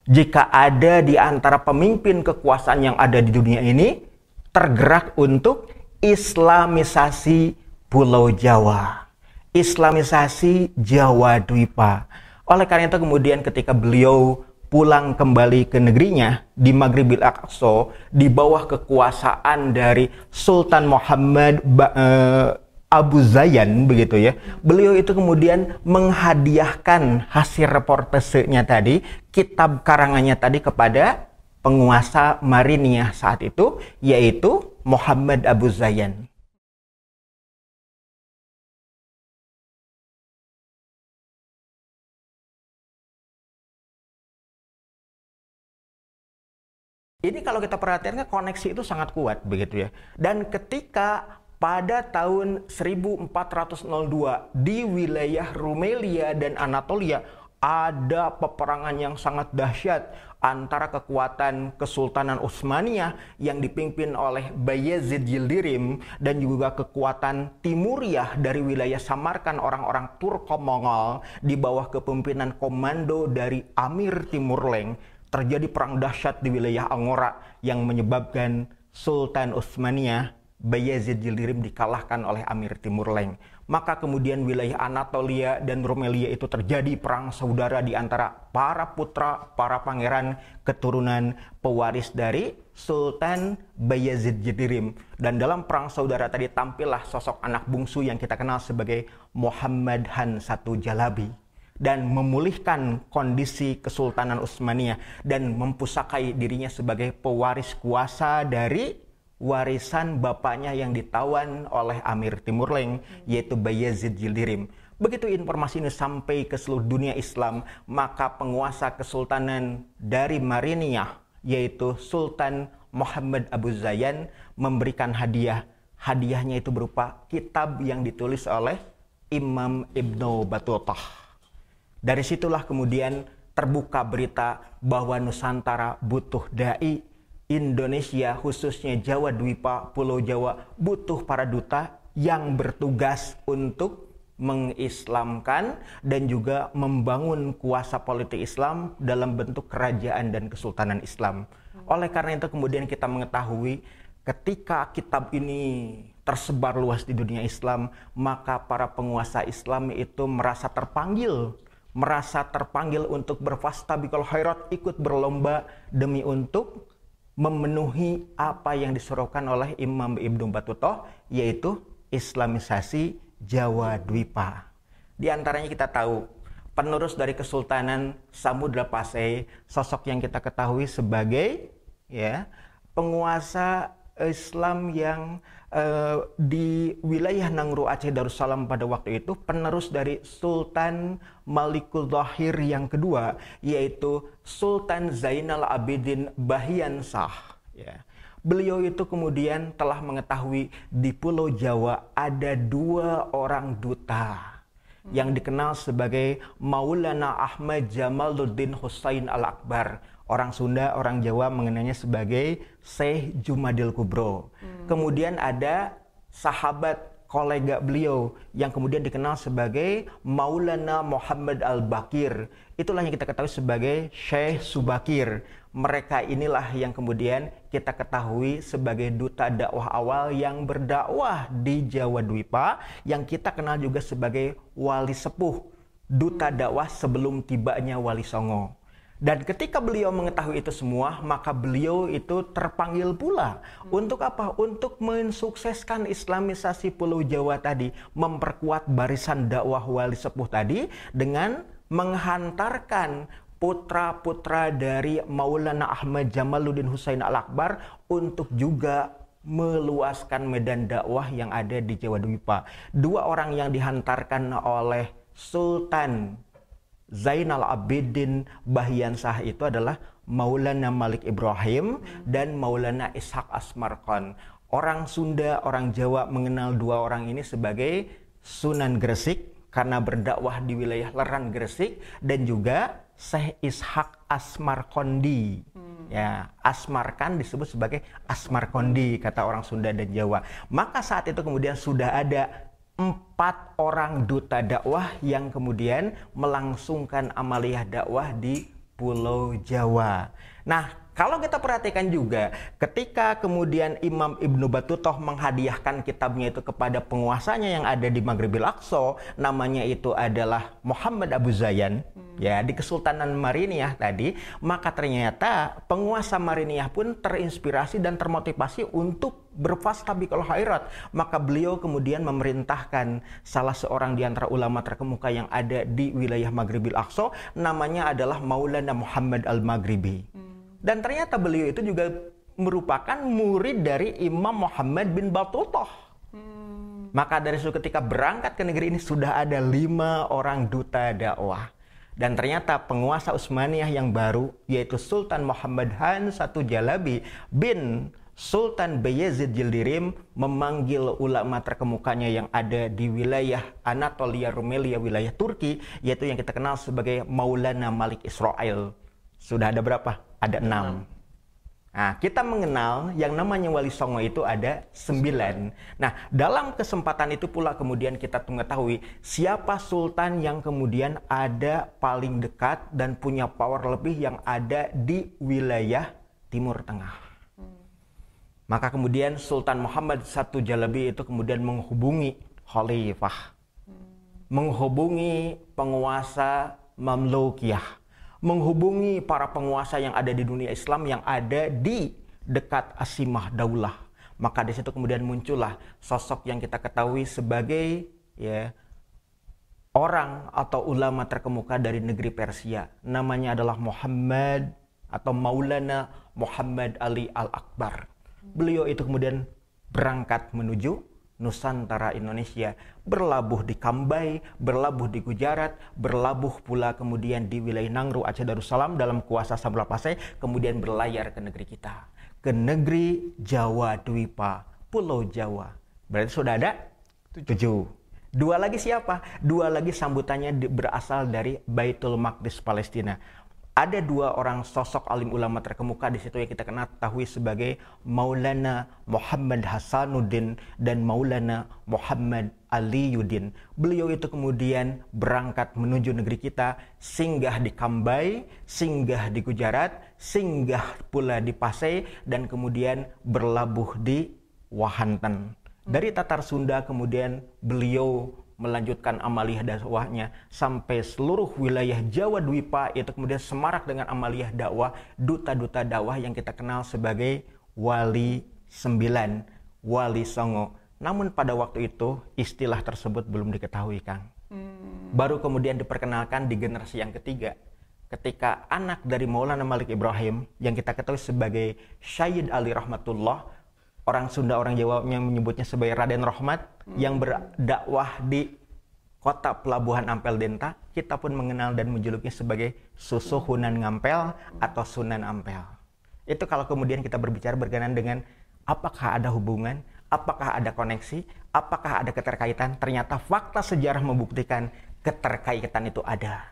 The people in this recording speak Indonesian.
Jika ada di antara pemimpin kekuasaan yang ada di dunia ini tergerak untuk Islamisasi Pulau Jawa, Islamisasi Jawa Dwipa. Oleh karena itu kemudian ketika beliau pulang kembali ke negerinya di Maghribil Aqsa di bawah kekuasaan dari Sultan Muhammad Abu Zayan begitu ya. Beliau itu kemudian menghadiahkan hasil reportasenya tadi, kitab karangannya tadi kepada penguasa Mariniyah saat itu, yaitu Muhammad Abu Zayan. Ini kalau kita perhatikan koneksi itu sangat kuat begitu ya. Dan ketika pada tahun 1402 di wilayah Rumelia dan Anatolia ada peperangan yang sangat dahsyat antara kekuatan Kesultanan Utsmaniyah yang dipimpin oleh Bayezid Yildirim dan juga kekuatan Timuriyah dari wilayah Samarkand orang-orang Turko-Mongol di bawah kepemimpinan komando dari Amir Timurleng. Terjadi perang dahsyat di wilayah Angora yang menyebabkan Sultan Utsmaniyah Bayezid Yildirim dikalahkan oleh Amir Timurleng. Maka kemudian wilayah Anatolia dan Rumelia itu terjadi perang saudara di antara para putra, para pangeran keturunan pewaris dari Sultan Bayezid Yildirim. Dan dalam perang saudara tadi tampillah sosok anak bungsu yang kita kenal sebagai Muhammad Han I Jalabi, dan memulihkan kondisi Kesultanan Utsmaniyah dan mempusakai dirinya sebagai pewaris kuasa dari warisan bapaknya yang ditawan oleh Amir Timurleng, yaitu Bayezid Yildirim. Begitu informasi ini sampai ke seluruh dunia Islam, maka penguasa kesultanan dari Mariniyah, yaitu Sultan Muhammad Abu Zayan, memberikan hadiah. Hadiahnya itu berupa kitab yang ditulis oleh Imam Ibnu Battutah. Dari situlah kemudian terbuka berita bahwa Nusantara butuh dai, Indonesia khususnya Jawa Dwipa, Pulau Jawa butuh para duta yang bertugas untuk mengislamkan dan juga membangun kuasa politik Islam dalam bentuk kerajaan dan kesultanan Islam. Oleh karena itu kemudian kita mengetahui ketika kitab ini tersebar luas di dunia Islam, maka para penguasa Islam itu merasa terpanggil untuk berfastabiqul khairat, ikut berlomba demi untuk memenuhi apa yang disuruhkan oleh Imam Ibnu Battutah, yaitu Islamisasi Jawa Dwipa. Di antaranya kita tahu penerus dari Kesultanan Samudra Pasai, sosok yang kita ketahui sebagai penguasa Islam yang di wilayah Nangro Aceh Darussalam pada waktu itu, penerus dari Sultan Malikul Zahir yang kedua, yaitu Sultan Zainal Abidin Bahiansah. Beliau itu kemudian telah mengetahui di Pulau Jawa ada 2 orang duta yang dikenal sebagai Maulana Ahmad Jamaluddin Husain Al-Akbar. Orang Sunda, orang Jawa mengenalnya sebagai Syekh Jumadil Kubro. Kemudian ada sahabat kolega beliau yang kemudian dikenal sebagai Maulana Muhammad Al-Bakir. Itulah yang kita ketahui sebagai Syekh Subakir. Mereka inilah yang kemudian kita ketahui sebagai duta dakwah awal yang berdakwah di Jawa Dwipa, yang kita kenal juga sebagai wali sepuh, duta dakwah sebelum tibanya Wali Songo. Dan ketika beliau mengetahui itu semua, maka beliau itu terpanggil pula. Untuk apa? Untuk mensukseskan Islamisasi Pulau Jawa tadi, memperkuat barisan dakwah wali sepuh tadi dengan menghantarkan putra-putra dari Maulana Ahmad Jamaluddin Husain Al-Akbar untuk juga meluaskan medan dakwah yang ada di Jawa Dwipa. 2 orang yang dihantarkan oleh Sultan Zainal Abidin Bahiansah itu adalah Maulana Malik Ibrahim dan Maulana Ishaq Asmarkand. Orang Sunda, orang Jawa mengenal 2 orang ini sebagai Sunan Gresik karena berdakwah di wilayah Leran Gresik, dan juga Syekh Ishaq Asmarkondi. Asmarkand disebut sebagai Asmarkondi kata orang Sunda dan Jawa. Maka saat itu kemudian sudah ada 4 orang duta dakwah yang kemudian melangsungkan amaliyah dakwah di Pulau Jawa. Nah, kalau kita perhatikan juga, ketika kemudian Imam Ibnu Battutah menghadiahkan kitabnya itu kepada penguasanya yang ada di Maghribil Aqsa, namanya itu adalah Muhammad Abu Zayan, ya, di Kesultanan Mariniyah tadi, maka ternyata penguasa Mariniyah pun terinspirasi dan termotivasi untuk berfastabiqul khairat. Maka beliau kemudian memerintahkan salah seorang di antara ulama terkemuka yang ada di wilayah Maghribil Aqsa, namanya adalah Maulana Muhammad Al-Maghribi. Dan ternyata beliau itu juga merupakan murid dari Imam Muhammad bin Battutah. Maka dari situ ketika berangkat ke negeri ini sudah ada 5 orang duta dakwah. Dan ternyata penguasa Utsmaniyah yang baru, yaitu Sultan Muhammad Han I Jalabi bin Sultan Bayezid Yildirim, memanggil ulama terkemukanya yang ada di wilayah Anatolia, Rumelia, wilayah Turki, yaitu yang kita kenal sebagai Maulana Malik Israel. Sudah ada berapa? Ada 6. Nah, kita mengenal yang namanya Wali Songo itu ada 9. Nah, dalam kesempatan itu pula kemudian kita mengetahui siapa sultan yang kemudian ada paling dekat dan punya power lebih yang ada di wilayah Timur Tengah. Maka kemudian Sultan Muhammad I Jalabi itu kemudian menghubungi khalifah, menghubungi penguasa Mamlukiyah, menghubungi para penguasa yang ada di dunia Islam yang ada di dekat Asimah Daulah. Maka di situ kemudian muncullah sosok yang kita ketahui sebagai orang atau ulama terkemuka dari negeri Persia. Namanya adalah Muhammad atau Maulana Muhammad Ali Al-Akbar. Beliau itu kemudian berangkat menuju Nusantara Indonesia, berlabuh di Kambai, berlabuh di Gujarat, berlabuh pula kemudian di wilayah Nangro, Aceh Darussalam dalam kuasa Samudra Pasai, kemudian berlayar ke negeri kita, ke negeri Jawa Dwipa, Pulau Jawa. Berarti sudah ada 7. 2 lagi siapa? 2 lagi sambutannya berasal dari Baitul Maqdis Palestina. Ada 2 orang sosok alim ulama terkemuka di situ yang kita ketahui sebagai Maulana Muhammad Hasanuddin dan Maulana Muhammad Aliyuddin. Beliau itu kemudian berangkat menuju negeri kita, singgah di Kambai, singgah di Gujarat, singgah pula di Pasai, dan kemudian berlabuh di Wahanten. Dari Tatar Sunda kemudian beliau melanjutkan amaliyah dakwahnya sampai seluruh wilayah Jawa Dwipa, itu kemudian semarak dengan amaliyah dakwah, duta-duta dakwah yang kita kenal sebagai Wali 9, Wali Songo. Namun pada waktu itu istilah tersebut belum diketahui, Kang. Baru kemudian diperkenalkan di generasi yang ketiga, ketika anak dari Maulana Malik Ibrahim yang kita ketahui sebagai Syed Ali Rahmatullah, orang Sunda, orang Jawa menyebutnya sebagai Raden Rahmat, yang berdakwah di kota pelabuhan Ampel Denta, kita pun mengenal dan menjulukinya sebagai Susuhunan Ngampel atau Sunan Ampel. Itu kalau kemudian kita berbicara berkenaan dengan apakah ada hubungan, apakah ada koneksi, apakah ada keterkaitan, ternyata fakta sejarah membuktikan keterkaitan itu ada.